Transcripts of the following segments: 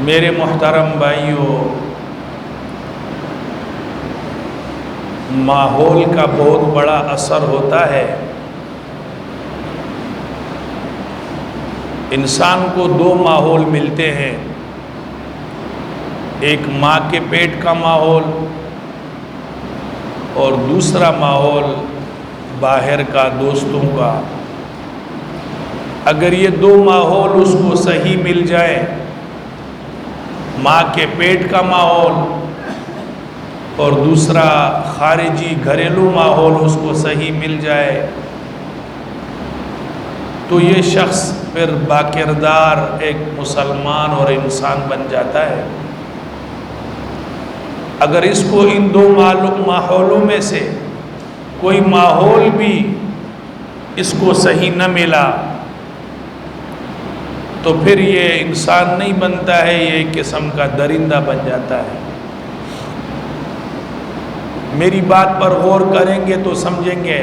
میرے محترم بھائیوں، ماحول کا بہت بڑا اثر ہوتا ہے۔ انسان کو دو ماحول ملتے ہیں، ایک ماں کے پیٹ کا ماحول اور دوسرا ماحول باہر کا، دوستوں کا۔ اگر یہ دو ماحول اس کو صحیح مل جائے، ماں کے پیٹ کا ماحول اور دوسرا خارجی گھریلو ماحول اس کو صحیح مل جائے، تو یہ شخص پھر باکردار ایک مسلمان اور انسان بن جاتا ہے۔ اگر اس کو ان دو ماحولوں میں سے کوئی ماحول بھی اس کو صحیح نہ ملا تو پھر یہ انسان نہیں بنتا ہے، یہ ایک قسم کا درندہ بن جاتا ہے۔ میری بات پر غور کریں گے تو سمجھیں گے۔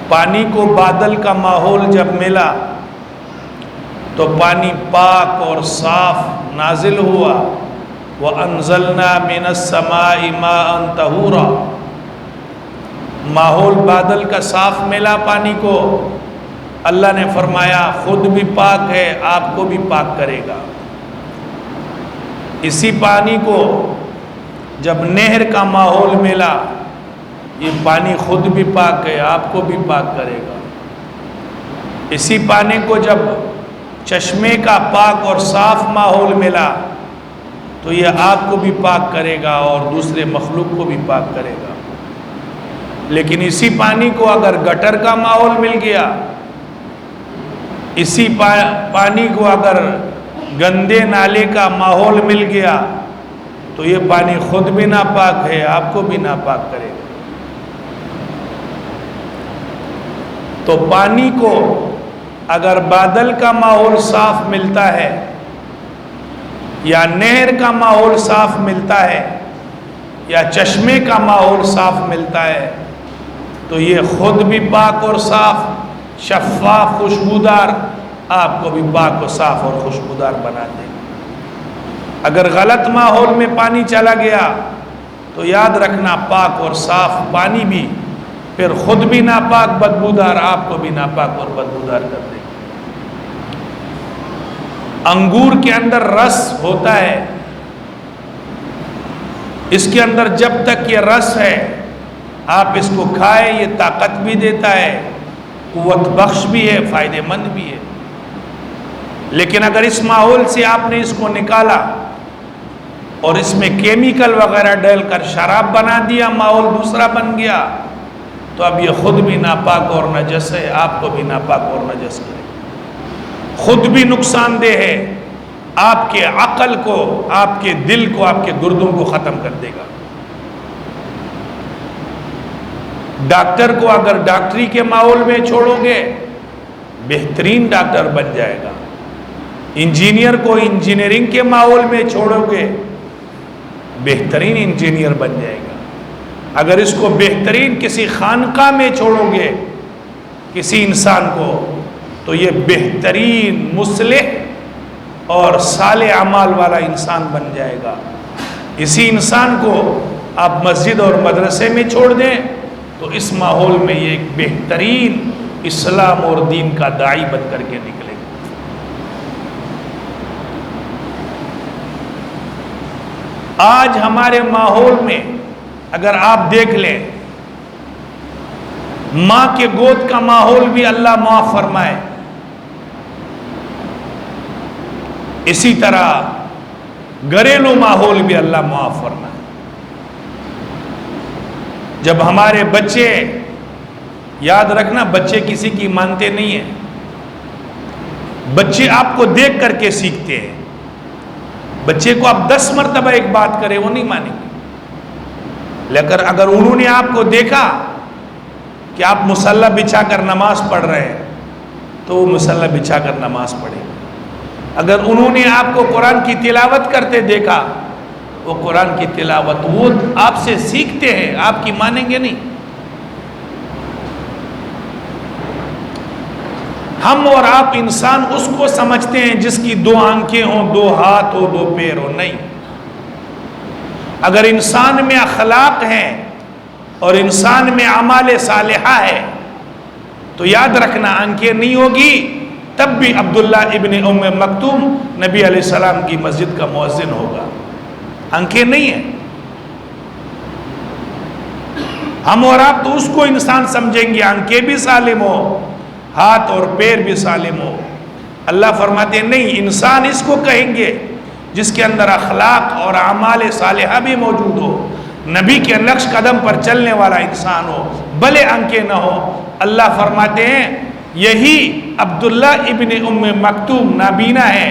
پانی کو بادل کا ماحول جب ملا تو پانی پاک اور صاف نازل ہوا، وَأَنزَلْنَا مِنَ السَّمَاءِ مَاءً طَهُورًا۔ ماحول بادل کا صاف ملا پانی کو، اللہ نے فرمایا خود بھی پاک ہے، آپ کو بھی پاک کرے گا۔ اسی پانی کو جب نہر کا ماحول ملا، یہ پانی خود بھی پاک ہے، آپ کو بھی پاک کرے گا۔ اسی پانی کو جب چشمے کا پاک اور صاف ماحول ملا تو یہ آپ کو بھی پاک کرے گا اور دوسرے مخلوق کو بھی پاک کرے گا۔ لیکن اسی پانی کو اگر گٹر کا ماحول مل گیا، اسی پانی کو اگر گندے نالے کا ماحول مل گیا تو یہ پانی خود بھی ناپاک ہے، آپ کو بھی ناپاک کرے گا۔ تو پانی کو اگر بادل کا ماحول صاف ملتا ہے یا نہر کا ماحول صاف ملتا ہے یا چشمے کا ماحول صاف ملتا ہے تو یہ خود بھی پاک اور صاف، شفاف، خوشبودار، آپ کو بھی پاک و صاف اور خوشبودار بنا دے گا۔ اگر غلط ماحول میں پانی چلا گیا تو یاد رکھنا پاک اور صاف پانی بھی پھر خود بھی ناپاک بدبودار، آپ کو بھی ناپاک اور بدبودار کر دے گا۔ انگور کے اندر رس ہوتا ہے، اس کے اندر جب تک یہ رس ہے آپ اس کو کھائیں، یہ طاقت بھی دیتا ہے، قوت بخش بھی ہے، فائدہ مند بھی ہے۔ لیکن اگر اس ماحول سے آپ نے اس کو نکالا اور اس میں کیمیکل وغیرہ ڈال کر شراب بنا دیا، ماحول دوسرا بن گیا، تو اب یہ خود بھی ناپاک اور نجس ہے، آپ کو بھی ناپاک اور نجس کرے گا، خود بھی نقصان دہ ہے، آپ کے عقل کو، آپ کے دل کو، آپ کے گردوں کو ختم کر دے گا۔ ڈاکٹر کو اگر ڈاکٹری کے ماحول میں چھوڑو گے بہترین ڈاکٹر بن جائے گا، انجینئر کو انجینئرنگ کے ماحول میں چھوڑو گے بہترین انجینئر بن جائے گا۔ اگر اس کو بہترین کسی خانقاہ میں چھوڑو گے کسی انسان کو تو یہ بہترین مصلح اور صالح اعمال والا انسان بن جائے گا۔ اسی انسان کو آپ مسجد اور مدرسے میں چھوڑ دیں تو اس ماحول میں یہ ایک بہترین اسلام اور دین کا داعی بن کر کے نکلے گا۔ آج ہمارے ماحول میں اگر آپ دیکھ لیں، ماں کے گود کا ماحول بھی اللہ معاف فرمائے، اسی طرح گھریلو ماحول بھی اللہ معاف فرمائے۔ جب ہمارے بچے، یاد رکھنا بچے کسی کی مانتے نہیں ہیں، بچے آپ کو دیکھ کر کے سیکھتے ہیں۔ بچے کو آپ 10 مرتبہ ایک بات کریں وہ نہیں مانیں گے، لیکن اگر انہوں نے آپ کو دیکھا کہ آپ مصلی بچھا کر نماز پڑھ رہے ہیں تو وہ مصلی بچھا کر نماز پڑھے گا۔ اگر انہوں نے آپ کو قرآن کی تلاوت کرتے دیکھا، وہ قرآن کی تلاوت وہ آپ سے سیکھتے ہیں، آپ کی مانیں گے نہیں۔ ہم اور آپ انسان اس کو سمجھتے ہیں جس کی 2 آنکھیں ہوں، 2 ہاتھ ہو، 2 پیر ہو. نہیں. اگر انسان میں اخلاق ہیں اور انسان میں اعمال صالحہ ہے تو یاد رکھنا آنکھیں نہیں ہوگی تب بھی عبداللہ ابن ام مکتوم نبی علیہ السلام کی مسجد کا مؤذن ہوگا. آنکھیں نہیں ہیں. ہم اور آپ تو اس کو انسان سمجھیں گے آنکھیں بھی سالم ہو، ہاتھ اور پیر بھی سالم ہو. اللہ فرماتے ہیں نہیں، انسان اس کو کہیں گے جس کے اندر اخلاق اور اعمال صالحہ بھی موجود ہو، نبی کے نقش قدم پر چلنے والا انسان ہو، بھلے آنکھیں نہ ہو. اللہ فرماتے ہیں یہی عبداللہ ابن ام مکتوم نابینا ہے،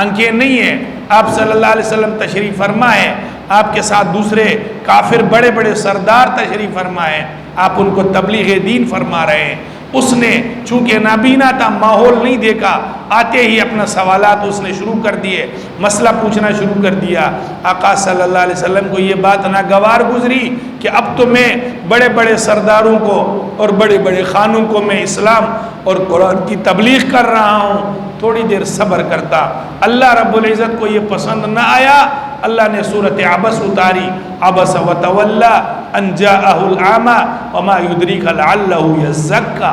آنکھیں نہیں ہیں. آپ صلی اللہ علیہ وسلم تشریف فرما ہے، آپ کے ساتھ دوسرے کافر بڑے بڑے سردار تشریف فرما ہے، آپ ان کو تبلیغ دین فرما رہے ہیں. اس نے چونکہ نابینا تھا، ماحول نہیں دیکھا، آتے ہی اپنا سوالات اس نے شروع کر دیے، مسئلہ پوچھنا شروع کر دیا. آقا صلی اللہ علیہ وسلم کو یہ بات ناگوار گزری کہ اب تو میں بڑے بڑے سرداروں کو اور بڑے بڑے خانوں کو میں اسلام اور قرآن کی تبلیغ کر رہا ہوں، تھوڑی دیر صبر کرتا. اللہ رب العزت کو یہ پسند نہ آیا. اللہ نے سورۃ عبس اتاری، عبس وتولی ان جاءہ الاعمی وما یدریک لعلہ یزکا.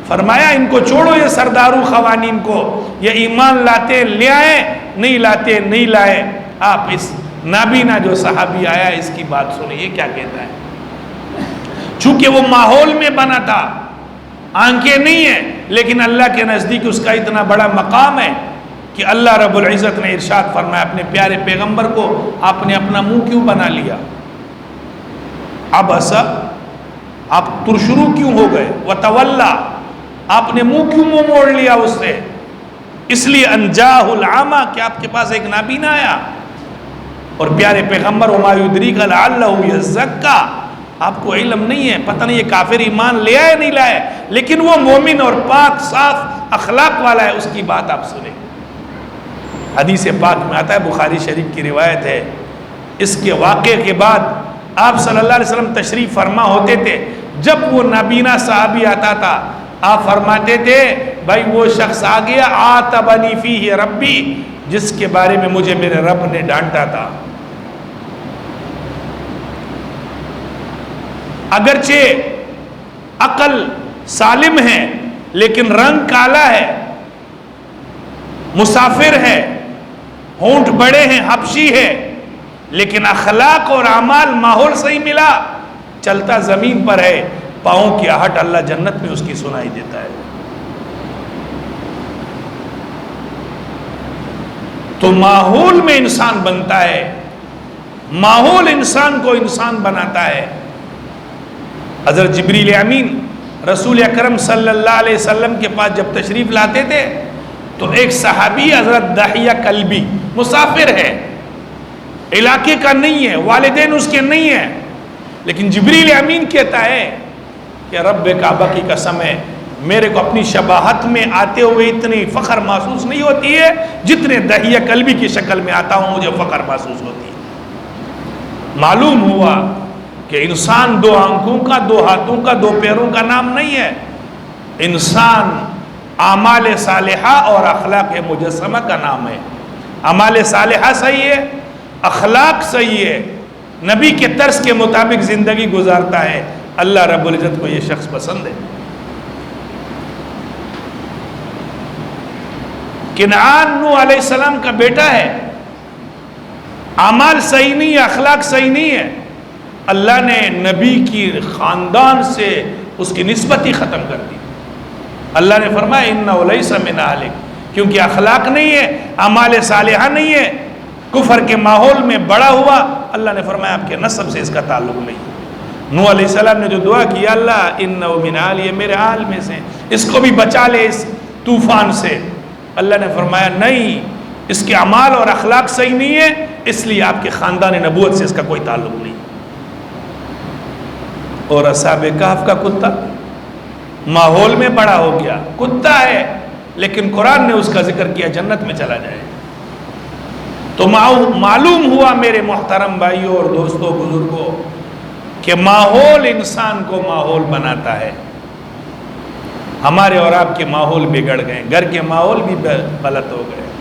فرمایا ان کو چھوڑو، یہ سرداروں خوانین کو، یہ ایمان لاتے لے آئے، نہیں لاتے نہیں لائے. آپ اس نابینا جو صحابی آیا اس کی بات سنیے کیا کہتا ہے. چونکہ وہ ماحول میں بنا تھا، آنکھیں نہیں ہیں، لیکن اللہ کے نزدیک اس کا اتنا بڑا مقام ہے کہ اللہ رب العزت نے ارشاد فرمایا اپنے پیارے پیغمبر کو، آپ نے اپنا منہ کیوں بنا لیا؟ اب ایسا آپ ترشرو کیوں ہو گئے؟ وتولا، آپ نے منہ کیوں موڑ لیا اس سے؟ اس لیے انجاہ العامہ کہ آپ کے پاس ایک نابینا آیا. اور پیارے پیغمبر وما یدریک لعلہ یزکا، آپ کو علم نہیں ہے، پتہ نہیں یہ کافر ایمان لے آئے نہیں لائے، لیکن وہ مومن اور پاک صاف اخلاق والا ہے، اس کی بات آپ سنیں. حدیث پاک میں آتا ہے، بخاری شریف کی روایت ہے، اس کے واقعے کے بعد آپ صلی اللہ علیہ وسلم تشریف فرما ہوتے تھے. جب وہ نابینا صحابی آتا تھا آپ فرماتے تھے بھائی وہ شخص آ گیا آتبنی فیہ ربی، جس کے بارے میں مجھے میرے رب نے ڈانٹا تھا. اگرچہ عقل سالم ہے لیکن رنگ کالا ہے، مسافر ہے، ہونٹ بڑے ہیں، حبشی ہے، لیکن اخلاق اور اعمال ماحول صحیح ملا، چلتا زمین پر ہے، پاؤں کی آہٹ اللہ جنت میں اس کی سنائی دیتا ہے. تو ماحول میں انسان بنتا ہے، ماحول انسان کو انسان بناتا ہے. حضرت جبریل امین رسول اکرم صلی اللہ علیہ وسلم کے پاس جب تشریف لاتے تھے تو ایک صحابی حضرت دحیہ کلبی مسافر ہے، علاقے کا نہیں ہے، والدین اس کے نہیں ہیں، لیکن جبریل امین کہتا ہے کہ رب کعبہ کی قسم ہے میرے کو اپنی شباہت میں آتے ہوئے اتنی فخر محسوس نہیں ہوتی ہے جتنے دحیہ کلبی کی شکل میں آتا ہوں مجھے فخر محسوس ہوتی ہے. معلوم ہوا کہ انسان 2 آنکھوں کا، 2 ہاتھوں کا، 2 پیروں کا نام نہیں ہے. انسان اعمال صالحہ اور اخلاق مجسمہ کا نام ہے. اعمال صالحہ صحیح ہے، اخلاق صحیح ہے، نبی کے طرز کے مطابق زندگی گزارتا ہے، اللہ رب العزت کو یہ شخص پسند ہے. کنعان نوح علیہ السلام کا بیٹا ہے، اعمال صحیح نہیں ہے، اخلاق صحیح نہیں ہے، اللہ نے نبی کی خاندان سے اس کی نسبت ہی ختم کر دی. اللہ نے فرمایا انہ لیس من اہلک، کیونکہ اخلاق نہیں ہے، اعمال صالحہ نہیں ہے، کفر کے ماحول میں بڑا ہوا. اللہ نے فرمایا آپ کے نسب سے اس کا تعلق نہیں. نوح علیہ السلام نے جو دعا کی اللہ انہ من اہلی، میرے آل میں سے اس کو بھی بچا لے اس طوفان سے. اللہ نے فرمایا نہیں، اس کے اعمال اور اخلاق صحیح نہیں ہے، اس لیے آپ کے خاندان نبوت سے اس کا کوئی تعلق نہیں. اور اصحاب کہف کا کتا ماحول میں بڑا ہو گیا، کتا ہے لیکن قرآن نے اس کا ذکر کیا جنت میں چلا جائے. تو معلوم ہوا میرے محترم بھائیوں اور دوستوں بزرگوں کہ ماحول انسان کو ماحول بناتا ہے. ہمارے اور آپ کے ماحول بگڑ گئے، گھر کے ماحول بھی غلط ہو گئے۔